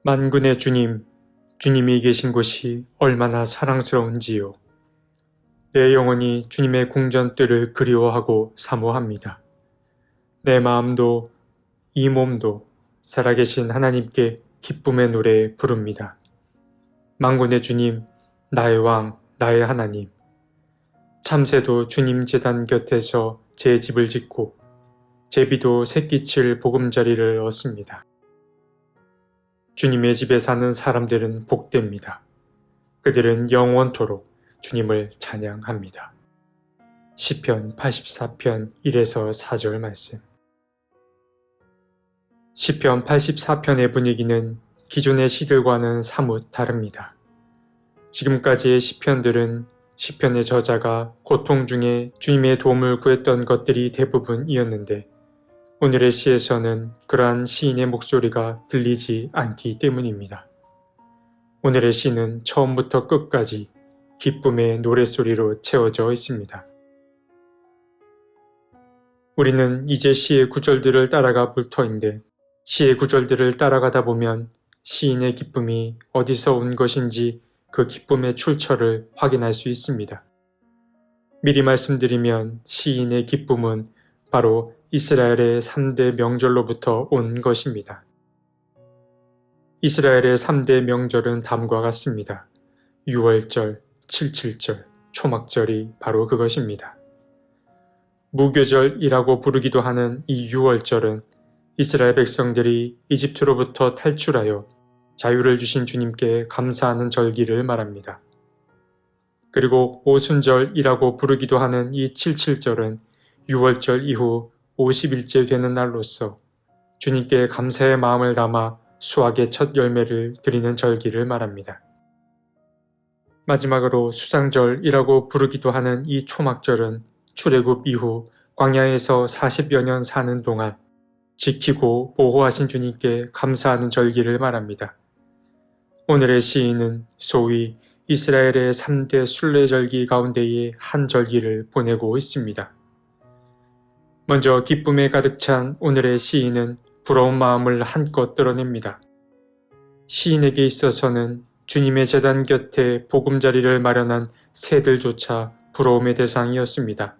만군의 주님, 주님이 계신 곳이 얼마나 사랑스러운지요. 내 영혼이 주님의 궁전뜰을 그리워하고 사모합니다. 내 마음도 이 몸도 살아계신 하나님께 기쁨의 노래 부릅니다. 만군의 주님, 나의 왕, 나의 하나님. 참새도 주님 제단 곁에서 제 집을 짓고 제비도 새끼칠 보금자리를 얻습니다. 주님의 집에 사는 사람들은 복됩니다. 그들은 영원토록 주님을 찬양합니다. 시편 84편 1에서 4절 말씀. 시편 84편의 분위기는 기존의 시들과는 사뭇 다릅니다. 지금까지의 시편들은 시편의 저자가 고통 중에 주님의 도움을 구했던 것들이 대부분이었는데 오늘의 시에서는 그러한 시인의 목소리가 들리지 않기 때문입니다. 오늘의 시는 처음부터 끝까지 기쁨의 노랫소리로 채워져 있습니다. 우리는 이제 시의 구절들을 따라가 볼 터인데 시의 구절들을 따라가다 보면 시인의 기쁨이 어디서 온 것인지 그 기쁨의 출처를 확인할 수 있습니다. 미리 말씀드리면 시인의 기쁨은 바로 이스라엘의 3대 명절로부터 온 것입니다. 이스라엘의 3대 명절은 다음과 같습니다. 6월절, 77절, 초막절이 바로 그것입니다. 무교절이라고 부르기도 하는 이 6월절은 이스라엘 백성들이 이집트로부터 탈출하여 자유를 주신 주님께 감사하는 절기를 말합니다. 그리고 오순절이라고 부르기도 하는 이 77절은 6월절 이후 50일째 되는 날로서 주님께 감사의 마음을 담아 수확의 첫 열매를 드리는 절기를 말합니다. 마지막으로 수상절이라고 부르기도 하는 이 초막절은 출애굽 이후 광야에서 40여 년 사는 동안 지키고 보호하신 주님께 감사하는 절기를 말합니다. 오늘의 시인은 소위 이스라엘의 3대 순례절기 가운데의 한 절기를 보내고 있습니다. 먼저 기쁨에 가득 찬 오늘의 시인은 부러운 마음을 한껏 드러냅니다. 시인에게 있어서는 주님의 제단 곁에 보금자리를 마련한 새들조차 부러움의 대상이었습니다.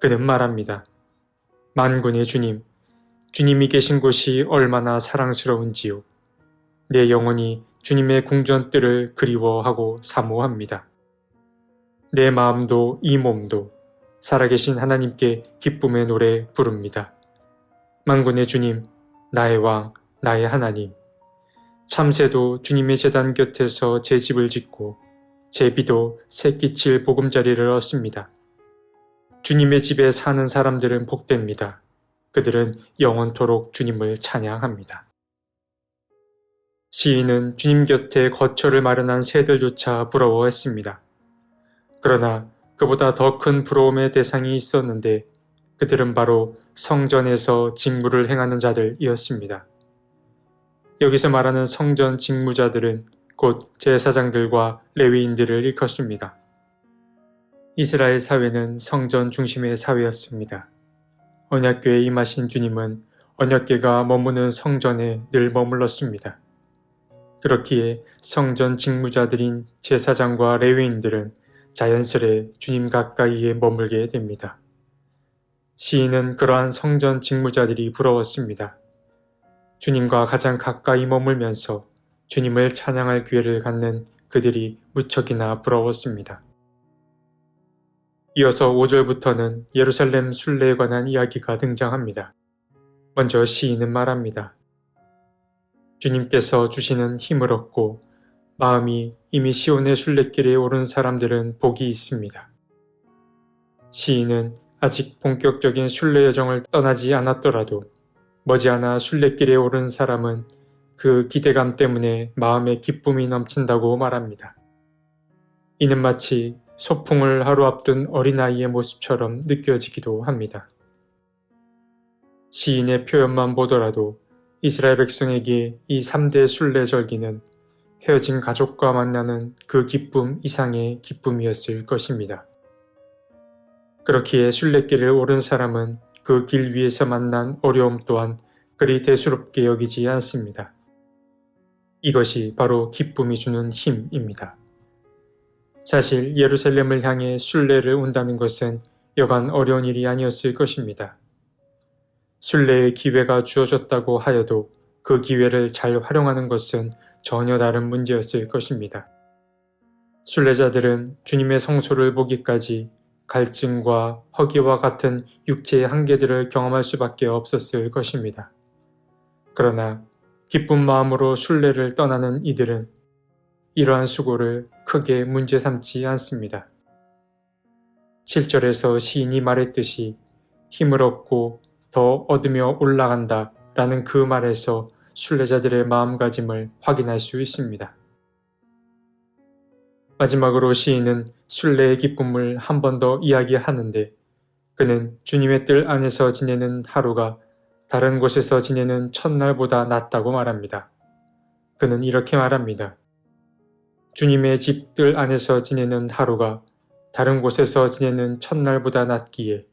그는 말합니다. 만군의 주님, 주님이 계신 곳이 얼마나 사랑스러운지요. 내 영혼이 주님의 궁전뜰을 그리워하고 사모합니다. 내 마음도 이 몸도 살아계신 하나님께 기쁨의 노래 부릅니다. 만군의 주님, 나의 왕, 나의 하나님. 참새도 주님의 제단 곁에서 제 집을 짓고 제비도 새끼칠 보금자리를 얻습니다. 주님의 집에 사는 사람들은 복됩니다. 그들은 영원토록 주님을 찬양합니다. 시인은 주님 곁에 거처를 마련한 새들조차 부러워했습니다. 그러나 그보다 더 큰 부러움의 대상이 있었는데 그들은 바로 성전에서 직무를 행하는 자들이었습니다. 여기서 말하는 성전 직무자들은 곧 제사장들과 레위인들을 일컫습니다. 이스라엘 사회는 성전 중심의 사회였습니다. 언약궤에 임하신 주님은 언약궤가 머무는 성전에 늘 머물렀습니다. 그렇기에 성전 직무자들인 제사장과 레위인들은 자연스레 주님 가까이에 머물게 됩니다. 시인은 그러한 성전 직무자들이 부러웠습니다. 주님과 가장 가까이 머물면서 주님을 찬양할 기회를 갖는 그들이 무척이나 부러웠습니다. 이어서 5절부터는 예루살렘 순례에 관한 이야기가 등장합니다. 먼저 시인은 말합니다. 주님께서 주시는 힘을 얻고 마음이 이미 시온의 순례길에 오른 사람들은 복이 있습니다. 시인은 아직 본격적인 순례 여정을 떠나지 않았더라도 머지않아 순례길에 오른 사람은 그 기대감 때문에 마음에 기쁨이 넘친다고 말합니다. 이는 마치 소풍을 하루 앞둔 어린아이의 모습처럼 느껴지기도 합니다. 시인의 표현만 보더라도 이스라엘 백성에게 이 3대 순례절기는 헤어진 가족과 만나는 그 기쁨 이상의 기쁨이었을 것입니다. 그렇기에 순례길을 오른 사람은 그 길 위에서 만난 어려움 또한 그리 대수롭게 여기지 않습니다. 이것이 바로 기쁨이 주는 힘입니다. 사실 예루살렘을 향해 순례를 온다는 것은 여간 어려운 일이 아니었을 것입니다. 순례의 기회가 주어졌다고 하여도 그 기회를 잘 활용하는 것은 전혀 다른 문제였을 것입니다. 순례자들은 주님의 성소를 보기까지 갈증과 허기와 같은 육체의 한계들을 경험할 수밖에 없었을 것입니다. 그러나 기쁜 마음으로 순례를 떠나는 이들은 이러한 수고를 크게 문제 삼지 않습니다. 7절에서 시인이 말했듯이 힘을 얻고 더 얻으며 올라간다 라는 그 말에서 순례자들의 마음가짐을 확인할 수 있습니다. 마지막으로 시인은 순례의 기쁨을 한 번 더 이야기하는데 그는 주님의 뜰 안에서 지내는 하루가 다른 곳에서 지내는 첫날보다 낫다고 말합니다. 그는 이렇게 말합니다. 주님의 집 뜰 안에서 지내는 하루가 다른 곳에서 지내는 첫날보다 낫기에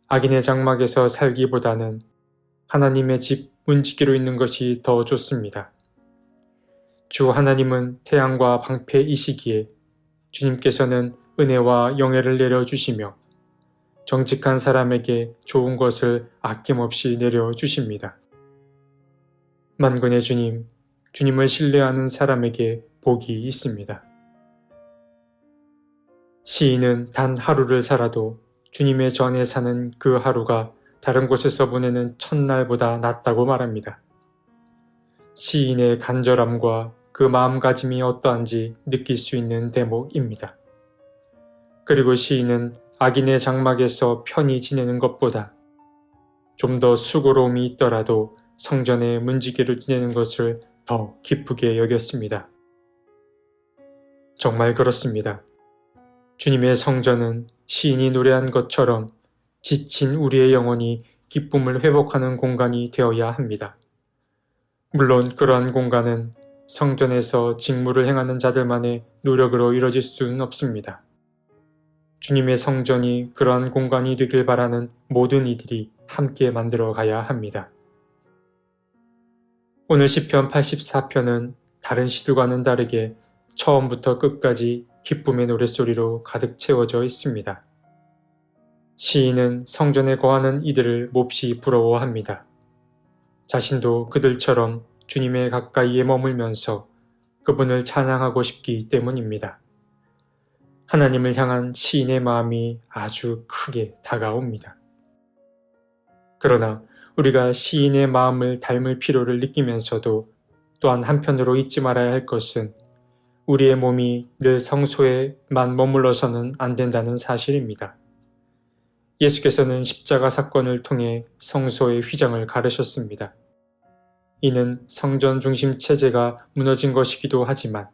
악인의 장막에서 살기보다는 하나님의 집 문지기로 있는 것이 더 좋습니다. 주 하나님은 태양과 방패이시기에 주님께서는 은혜와 영예를 내려주시며 정직한 사람에게 좋은 것을 아낌없이 내려주십니다. 만군의 주님, 주님을 신뢰하는 사람에게 복이 있습니다. 시인은 단 하루를 살아도 주님의 전에 사는 그 하루가 다른 곳에서 보내는 첫날보다 낫다고 말합니다. 시인의 간절함과 그 마음가짐이 어떠한지 느낄 수 있는 대목입니다. 그리고 시인은 악인의 장막에서 편히 지내는 것보다 좀 더 수고로움이 있더라도 성전의 문지기로 지내는 것을 더 기쁘게 여겼습니다. 정말 그렇습니다. 주님의 성전은 시인이 노래한 것처럼 지친 우리의 영혼이 기쁨을 회복하는 공간이 되어야 합니다. 물론 그러한 공간은 성전에서 직무를 행하는 자들만의 노력으로 이뤄질 수는 없습니다. 주님의 성전이 그러한 공간이 되길 바라는 모든 이들이 함께 만들어 가야 합니다. 오늘 시편 84편은 다른 시들과는 다르게 처음부터 끝까지 기쁨의 노랫소리로 가득 채워져 있습니다. 시인은 성전에 거하는 이들을 몹시 부러워합니다. 자신도 그들처럼 주님의 가까이에 머물면서 그분을 찬양하고 싶기 때문입니다. 하나님을 향한 시인의 마음이 아주 크게 다가옵니다. 그러나 우리가 시인의 마음을 닮을 필요를 느끼면서도 또한 한편으로 잊지 말아야 할 것은 우리의 몸이 늘 성소에만 머물러서는 안 된다는 사실입니다. 예수께서는 십자가 사건을 통해 성소의 휘장을 가르셨습니다. 이는 성전 중심 체제가 무너진 것이기도 하지만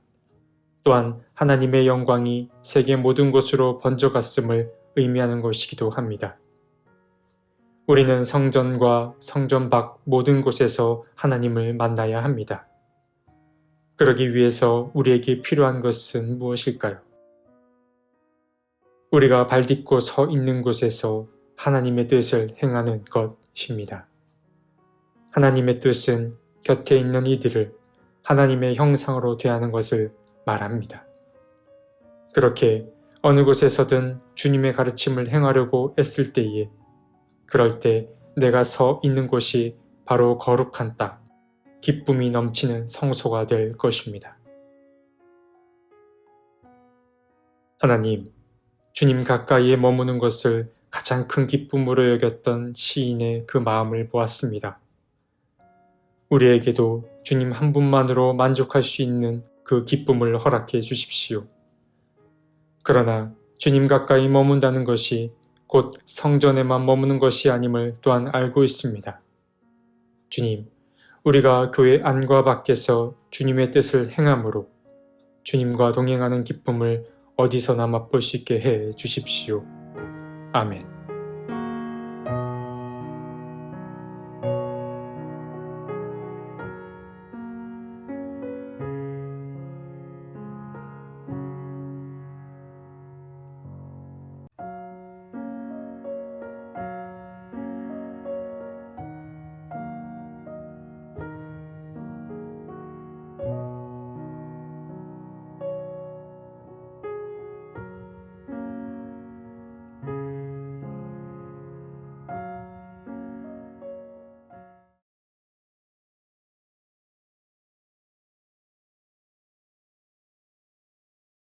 또한 하나님의 영광이 세계 모든 곳으로 번져갔음을 의미하는 것이기도 합니다. 우리는 성전과 성전 밖 모든 곳에서 하나님을 만나야 합니다. 그러기 위해서 우리에게 필요한 것은 무엇일까요? 우리가 발딛고 서 있는 곳에서 하나님의 뜻을 행하는 것입니다. 하나님의 뜻은 곁에 있는 이들을 하나님의 형상으로 대하는 것을 말합니다. 그렇게 어느 곳에서든 주님의 가르침을 행하려고 애쓸 때에 그럴 때 내가 서 있는 곳이 바로 거룩한 땅, 기쁨이 넘치는 성소가 될 것입니다. 하나님, 주님 가까이에 머무는 것을 가장 큰 기쁨으로 여겼던 시인의 그 마음을 보았습니다. 우리에게도 주님 한 분만으로 만족할 수 있는 그 기쁨을 허락해 주십시오. 그러나 주님 가까이 머문다는 것이 곧 성전에만 머무는 것이 아님을 또한 알고 있습니다. 주님, 우리가 교회 안과 밖에서 주님의 뜻을 행함으로 주님과 동행하는 기쁨을 어디서나 맛볼 수 있게 해 주십시오. 아멘.